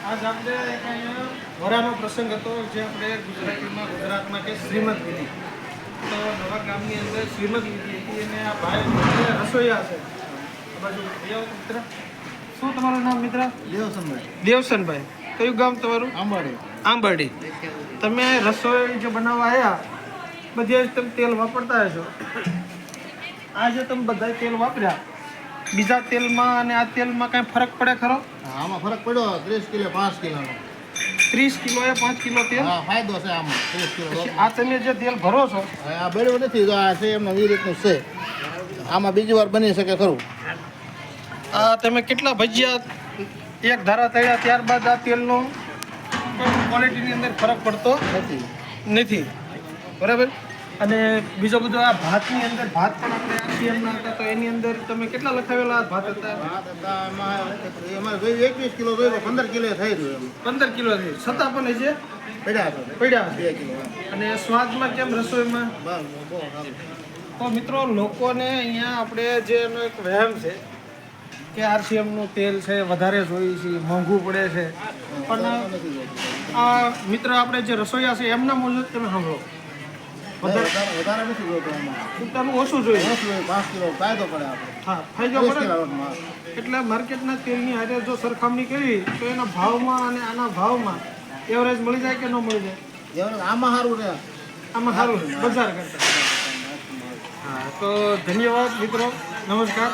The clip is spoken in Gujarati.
આજ આપણે વરાનો પ્રસંગ હતો જે આપણે ગુજરાતીમાં ગુજરાતમાં કે શ્રીમદ વિધિ. તો નવા ગામની અંદર શ્રીમદ વિધિ હતી અને આ ભાઈ રસોઈયા છે. આ બાજુ મિત્ર, શું તમારું નામ મિત્ર? દેવસનભાઈ. દેવસનભાઈ. કયું ગામ તમારું? આંબાડી. આંબાડી. તમે રસોઈ જે બનાવવા આવ્યા બધી તમે તેલ વાપરતા હશો. આજે તમે બધા તેલ વાપર્યા, બીજા તેલમાં અને આ તેલમાં કાંઈ ફરક પડે ખરો? આમાં ફરક પડ્યો 30 કિલો 5 કિલોનો. 30 કિલો એ 5 કિલો તેલ? હા, ફાયદો છે આમાં 30 કિલો. આ તમે જે તેલ ભરો છો આ બળ્યું નથી, જો આ છે એમનો એ રીતનું છે. આમાં બીજી વાર બની શકે ખરું. આ તમે કેટલા ભજીયા એક ધારા તળ્યા ત્યારબાદ આ તેલનો ક્વોલિટીની અંદર ફરક પડતો નથી. નથી, બરાબર? અને બીજો બધો આ ભાતની અંદર ભાત પણ આપણે આરસીએમના હતા તો એની અંદર તમે કેટલા લખાવેલા ભાત હતા? અમારે 21 કિલો જોઈએ, 15 કિલો થઈ રહ્યું. 15 કિલો છે, છતાં પણ એ જે પડ્યા છે પડ્યા છે. 2 કિલો. અને સ્વાદમાં કેમ રસોઈમાં? બસ બહુ સારું. તો મિત્રો, લોકોને અહીંયા આપણે જે એનો એક વહેમ છે કે આરસીએમનું તેલ છે વધારે જોઈએ છે, મોંઘું પડે છે, પણ આ મિત્ર આપણે જે રસોઈયા છે એમના મુજબ તમે સાંભળો, વધારે નથી જોતો આમાં. ઉતારનું ઓછું જોઈએ. 5 કિલો ફાયદો પડે આપણે. હા, ફાયદો 30 પડે. કિલો લોટમાં. એટલે માર્કેટના તેલની હારે જો સરખામણી કરી તો એના ભાવમાં અને આના ભાવમાં એવરેજ મળી જાય કે ન મળી જાય? જેવું આમાં સારું રહે. આમાં સારું બજાર કરતા. હા, તો ધન્યવાદ મિત્રો, નમસ્કાર.